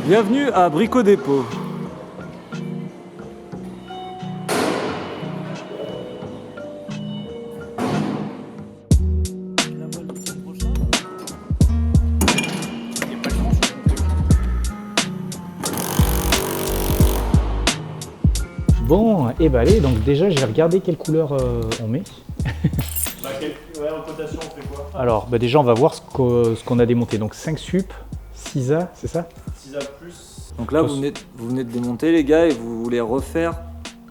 Bienvenue à Brico Dépôt. Bon, et bah allez, donc déjà j'ai regardé quelle couleur on met. En cotation, on fait quoi? Alors bah déjà on va voir ce qu'on a démonté. Donc 5 sup, 6A, c'est ça? 6A+. Donc là vous venez de démonter les gars et vous voulez refaire.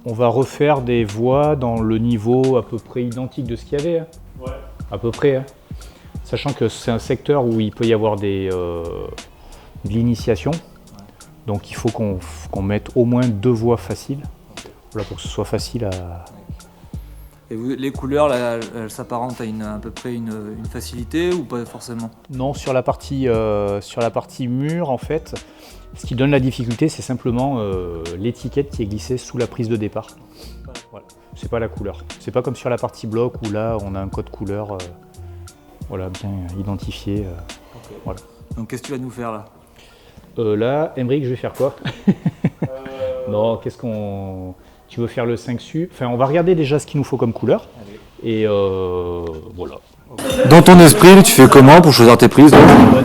On va refaire des voies dans le niveau à peu près identique de ce qu'il y avait. Hein. Ouais. À peu près. Hein. Sachant que c'est un secteur où il peut y avoir de l'initiation. Ouais. Donc il faut qu'on mette au moins 2 voies faciles. Voilà, pour que ce soit facile à... Et les couleurs, là, elles s'apparentent à peu près une facilité ou pas forcément? Non, sur la partie mur, en fait, ce qui donne la difficulté, c'est simplement l'étiquette qui est glissée sous la prise de départ. Voilà. C'est pas la couleur. C'est pas comme sur la partie bloc où là, on a un code couleur voilà, bien identifié. Okay. Voilà. Donc qu'est-ce que tu vas nous faire là? Là, Emeric, je vais faire quoi? Non, qu'est-ce qu'on... Tu veux faire le 5 su? Enfin, on va regarder déjà ce qu'il nous faut comme couleur. Allez. Et voilà. Dans ton esprit, tu fais comment pour choisir tes prises?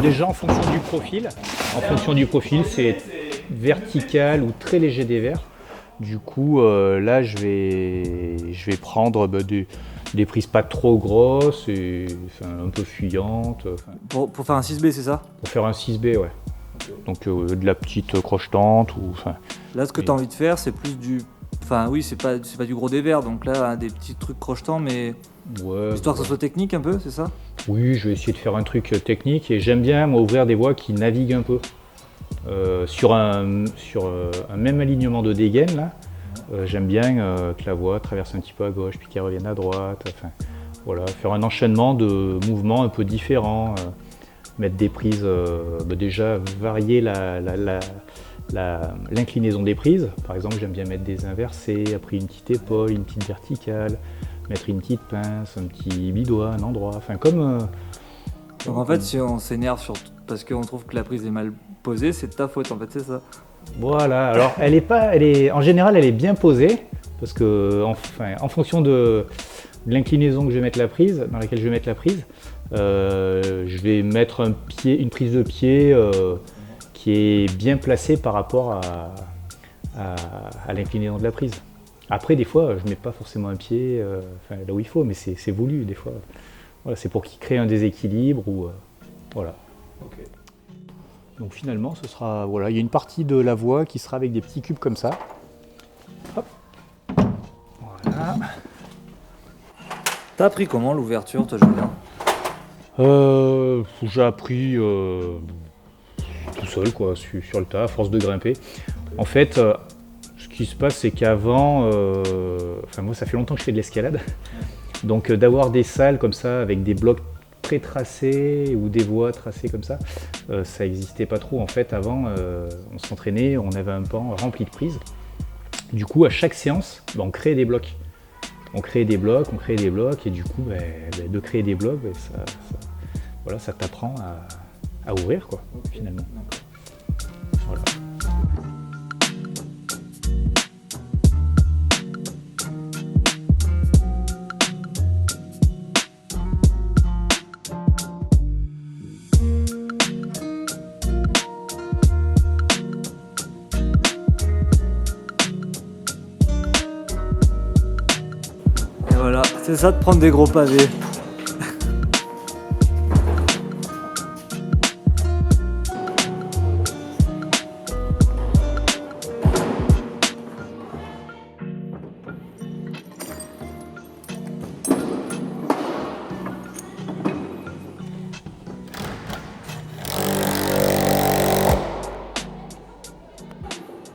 Déjà en fonction du profil. En fonction du profil, c'est vertical ou très léger dévers. Du coup, là, je vais prendre des prises pas trop grosses et un peu fuyantes. Pour faire un 6B, c'est ça? Pour faire un 6B, ouais. Donc de la petite crochetante. Là, ce que tu as envie de faire, c'est plus du... Enfin oui, c'est pas du gros dévers, donc là, des petits trucs crochetants, mais ouais, histoire que ça soit technique un peu, c'est ça? Oui, je vais essayer de faire un truc technique et j'aime bien moi ouvrir des voies qui naviguent un peu. Sur un même alignement de dégaine, là, j'aime bien que la voie traverse un petit peu à gauche, puis qu'elle revienne à droite. Enfin, voilà, faire un enchaînement de mouvements un peu différents, mettre des prises, déjà varier l'inclinaison des prises. Par exemple, j'aime bien mettre des inversés, après une petite épaule, une petite verticale, mettre une petite pince, un petit bidoigt, un endroit, enfin comme... Donc en fait, si on s'énerve parce qu'on trouve que la prise est mal posée, c'est de ta faute en fait, c'est ça? Voilà, alors en général elle est bien posée, parce que en fonction de l'inclinaison que je vais mettre la prise, dans laquelle je vais mettre la prise, je vais mettre une prise de pied qui est bien placée par rapport à l'inclinaison de la prise. Après, des fois, je ne mets pas forcément un pied là où il faut, mais c'est voulu des fois. Voilà, c'est pour qu'il crée un déséquilibre ou voilà. Okay. Donc finalement, ce sera voilà, il y a une partie de la voie qui sera avec des petits cubes comme ça. Hop. Voilà. T'as appris comment l'ouverture, toi, Julien? J'ai appris tout seul, quoi, sur le tas, à force de grimper. En fait, ce qui se passe, c'est qu'avant, moi, ça fait longtemps que je fais de l'escalade. Donc, d'avoir des salles comme ça, avec des blocs très tracés ou des voies tracées comme ça n'existait pas trop. En fait, avant, on s'entraînait, on avait un pan rempli de prises. Du coup, à chaque séance, on créait des blocs. On créait des blocs, et du coup, de créer des blocs, ça t'apprend à ouvrir, quoi, finalement. Voilà. Et voilà, c'est ça de prendre des gros pavés.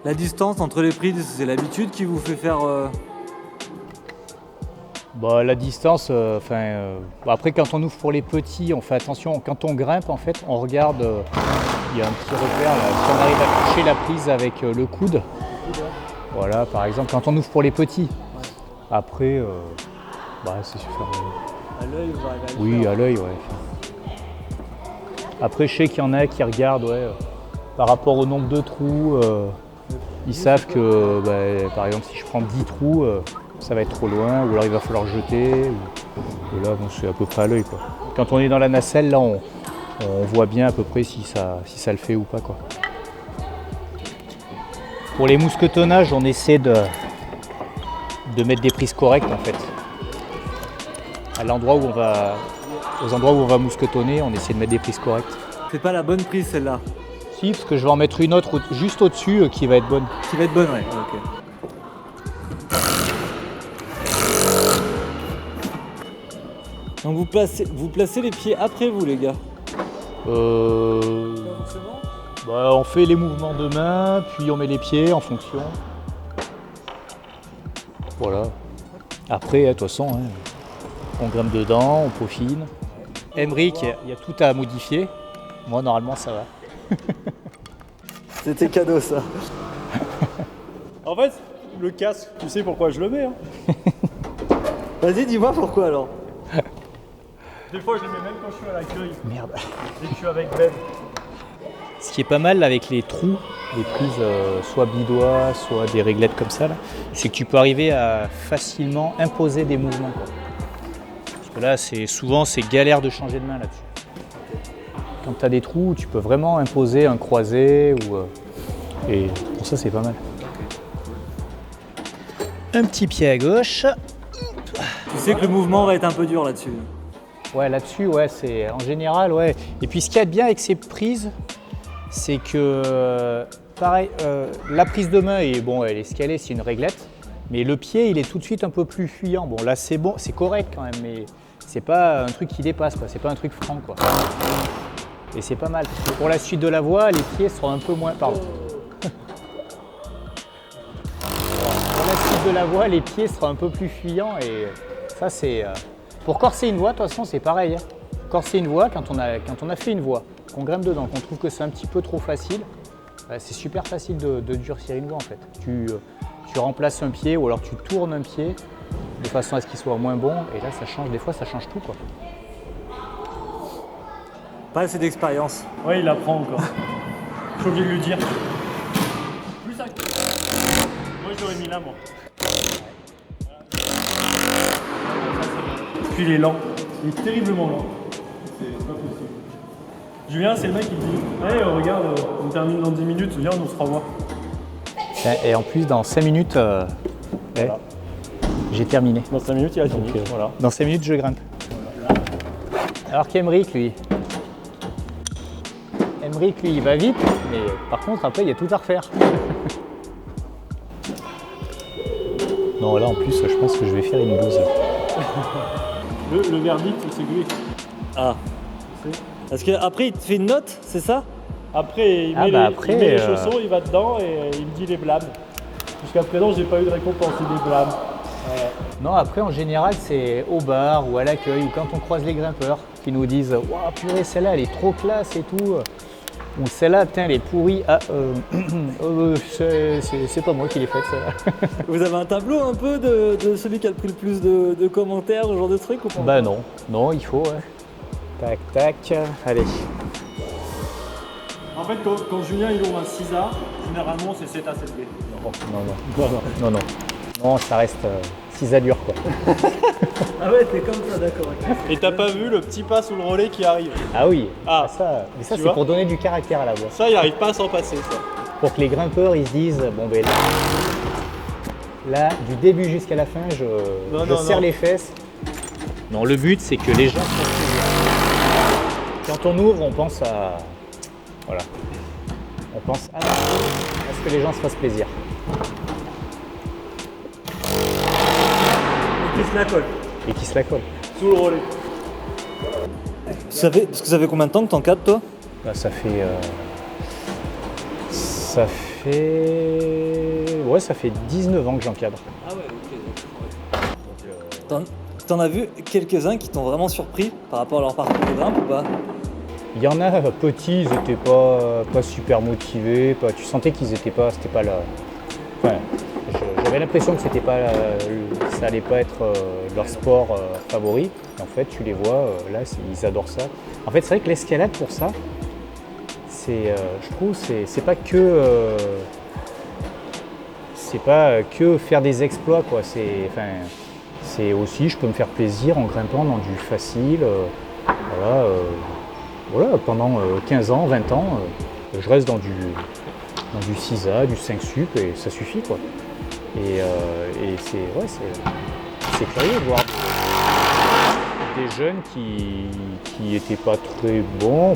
La distance entre les prises, c'est l'habitude qui vous fait faire... La distance, après quand on ouvre pour les petits, on fait attention, quand on grimpe en fait, on regarde, il y a un petit repère là, si on arrive à toucher la prise avec le coude, voilà par exemple, quand on ouvre pour les petits, après, c'est suffisant. À l'œil, vous arrivez à le Oui, faire. à l'œil, ouais. Après, je sais qu'il y en a qui regardent, par rapport au nombre de trous, ils savent que par exemple si je prends 10 trous, ça va être trop loin, ou alors il va falloir jeter. Et là, bon, c'est à peu près à l'œil, quoi. Quand on est dans la nacelle, là, on voit bien à peu près si ça le fait ou pas, quoi. Pour les mousquetonnages, on essaie de mettre des prises correctes, en fait. Aux endroits où on va mousquetonner, on essaie de mettre des prises correctes. C'est pas la bonne prise celle-là. Si, parce que je vais en mettre une autre juste au-dessus qui va être bonne. Qui va être bonne, ouais. Ok. Donc vous placez les pieds après vous, les gars. On fait les mouvements de main, puis on met les pieds en fonction. Voilà. Après, de toute façon, hein, on grimpe dedans, on peaufine. Emric, il y a tout à modifier. Moi, normalement, ça va. C'était cadeau, ça. En fait, le casque, tu sais pourquoi je le mets, hein. Vas-y, dis-moi pourquoi alors. Des fois, je le mets même quand je suis à l'accueil. Merde. Et que je suis avec Ben. Ce qui est pas mal avec les trous, les prises soit bidois, soit des réglettes comme ça, c'est que tu peux arriver à facilement imposer des mouvements, quoi. Parce que là, souvent, c'est galère de changer de main là-dessus. Quand tu as des trous, tu peux vraiment imposer un croisé, et pour ça, c'est pas mal. Un petit pied à gauche. Tu sais que le mouvement va être un peu dur là-dessus. Ouais, là-dessus, ouais, c'est en général, ouais. Et puis ce qu'il y a de bien avec ces prises, c'est que, pareil, la prise de main, elle est scalée, c'est une réglette, mais le pied, il est tout de suite un peu plus fuyant. Bon, là, c'est bon, c'est correct quand même, mais c'est pas un truc qui dépasse, quoi. C'est pas un truc franc, quoi. Et c'est pas mal, parce que pour la suite de la voie, les pieds seront un peu moins... Pardon. Pour la suite de la voie, les pieds seront un peu plus fuyants, et ça, c'est... Pour corser une voie, de toute façon, c'est pareil, hein. Corser une voie, quand on a fait une voie, qu'on grimpe dedans, qu'on trouve que c'est un petit peu trop facile, c'est super facile de durcir une voie, en fait. Tu remplaces un pied, ou alors tu tournes un pied, de façon à ce qu'il soit moins bon, et là, ça change, des fois, ça change tout, quoi. Pas assez d'expérience. Ouais, il apprend encore. Je suis obligé de lui dire. Plus ça. Moi, je l'aurais mis là, moi. Puis il est lent. Il est terriblement lent. C'est pas possible. Julien, c'est le mec qui dit hey, regarde, on termine dans 10 minutes, viens, on se revoit. Et en plus, dans 5 minutes, Voilà. j'ai terminé. Dans 5 minutes, il a fini. Voilà. Dans 5 minutes, je grimpe. Alors qu'Emric, lui, il va vite, mais par contre, après, il y a tout à refaire. Non, là, en plus, je pense que je vais faire une bouse. Le verdict, c'est lui. Ah. Parce qu'après, il te fait une note, c'est ça? Après, il met les chaussons, il va dedans et il me dit les blâmes. Jusqu'à présent, j'ai pas eu de récompense, c'est des blâmes. Non, après, en général, c'est au bar ou à l'accueil, ou quand on croise les grimpeurs, qui nous disent « Waouh, purée, celle-là, elle est trop classe et tout ». Ou celle-là, putain, elle est pourrie. Ah, c'est pas moi qui l'ai faite, celle-là. Vous avez un tableau un peu de celui qui a pris le plus de commentaires, ce genre de truc ou pas? Bah non, il faut, ouais. Tac, tac, allez. En fait, quand Julien il ouvre un 6A, généralement c'est 7A, 7B. Non, ça reste 6 allures, quoi. Ah ouais, t'es comme ça, d'accord. Et t'as pas vu le petit pas sous le relais qui arrive? Ah oui, Ah, ça c'est vois pour donner du caractère à la voie. Ça, il arrive pas à s'en passer, ça. Pour que les grimpeurs, ils se disent, bon ben là, du début jusqu'à la fin, je serre les fesses. Non, le but, c'est que les gens fassent plaisir. Quand on ouvre, on pense à... Voilà. On pense à ce que les gens se fassent plaisir. Et qui se la colle. Et qui se la collent. Sous le relais. Parce que ça fait combien de temps que t'encadres, toi? Bah, ça fait... Ça fait 19 ans que j'encadre. Ah ouais, ok. T'en as vu quelques-uns qui t'ont vraiment surpris par rapport à leur parcours de grimpe ou pas? Il y en a petits, ils n'étaient pas super motivés. Tu sentais qu'ils étaient pas... C'était pas là. Enfin, j'avais l'impression que ça allait pas être leur sport favori. Et en fait, tu les vois, là, ils adorent ça. En fait, c'est vrai que l'escalade, pour ça, je trouve, c'est pas que faire des exploits, quoi. C'est aussi, je peux me faire plaisir en grimpant dans du facile. Voilà, pendant 15 ans, 20 ans, je reste dans du 6A, du 5 sup et ça suffit, quoi. Et c'est curieux de voir des jeunes qui étaient pas très bons,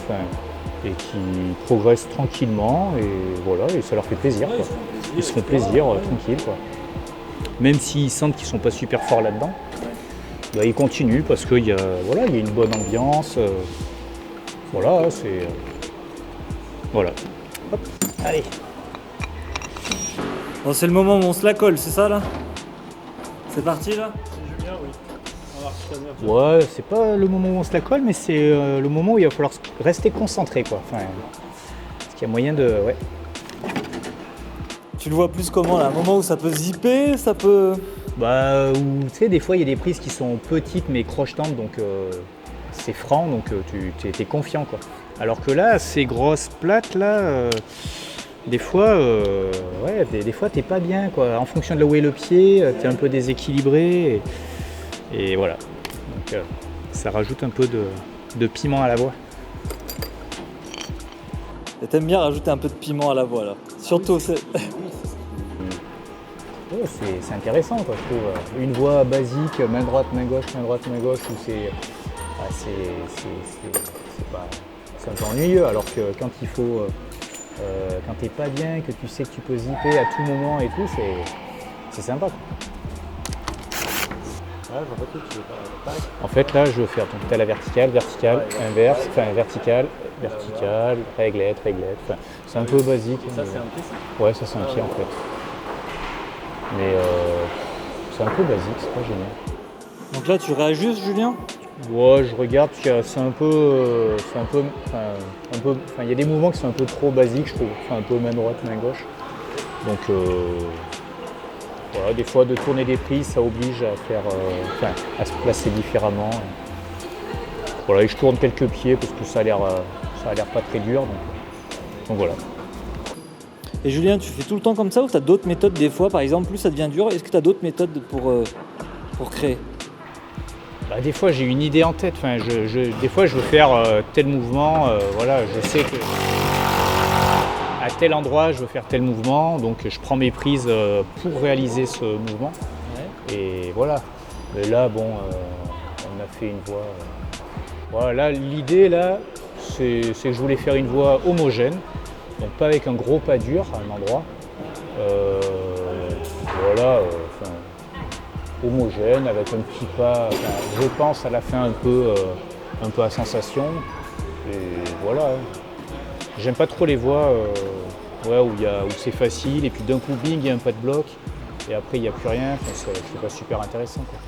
et qui progressent tranquillement, et voilà, et ça leur fait plaisir, quoi. Ils se font plaisir, tranquille, quoi. Même s'ils sentent qu'ils sont pas super forts là-dedans, bah, ils continuent parce qu'il y a une bonne ambiance. Voilà. Hop, allez. Bon, c'est le moment où on se la colle, c'est ça là? C'est parti là? C'est Julien, oui. On va voir si ça vient. Ouais, c'est pas le moment où on se la colle, mais c'est le moment où il va falloir rester concentré, quoi. Parce qu'il y a moyen de... Ouais. Tu le vois plus comment là? Un moment où ça peut zipper, ça peut... Bah, tu sais, des fois il y a des prises qui sont petites mais crochetantes, donc c'est franc, donc tu es confiant, quoi. Alors que là, ces grosses plates là, des fois t'es pas bien, quoi. En fonction de là où est le pied, t'es un peu déséquilibré, et voilà. Donc ça rajoute un peu de piment à la voix. Et t'aimes bien rajouter un peu de piment à la voix là. Surtout c'est... Ouais, c'est intéressant, quoi, je trouve. Une voix basique, main droite, main gauche, où c'est un peu ennuyeux, alors que quand il faut, quand t'es pas bien, que tu sais que tu peux zipper à tout moment et tout, c'est sympa, quoi. En fait, là, je veux faire, donc t'as la verticale, inverse, verticale, réglette. C'est un peu basique. Ça, c'est un pied, ça? Ouais, ça c'est un pied, en fait. Mais c'est un peu basique, c'est pas génial. Donc là tu réajustes, Julien? Ouais, je regarde parce que il y a des mouvements qui sont un peu trop basiques, je trouve. Un peu main droite, main gauche. Donc voilà, des fois de tourner des prises, ça oblige à faire, à se placer différemment. Voilà, et je tourne quelques pieds parce que ça a l'air pas très dur. Donc voilà. Et Julien, tu fais tout le temps comme ça ou tu as d'autres méthodes des fois? Par exemple, plus ça devient dur, est-ce que tu as d'autres méthodes pour créer? Bah, des fois j'ai une idée en tête, des fois je veux faire tel mouvement, je sais que à tel endroit je veux faire tel mouvement, donc je prends mes prises pour réaliser ce mouvement. Ouais. Et voilà. Mais là bon, on a fait une voix. Voilà, l'idée là, c'est que je voulais faire une voix homogène. Donc pas avec un gros pas dur à un endroit, homogène, avec un petit pas, je pense à la fin un peu à sensation, et voilà. J'aime pas trop les voix où c'est facile, et puis d'un coup bing, il y a un pas de bloc, et après il n'y a plus rien, c'est pas super intéressant, quoi.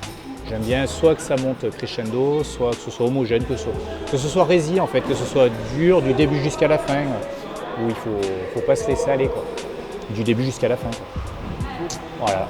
J'aime bien soit que ça monte crescendo, soit que ce soit homogène, que ce soit rési en fait, que ce soit dur du début jusqu'à la fin. Où il faut pas se laisser aller, quoi. Du début jusqu'à la fin, quoi. Voilà.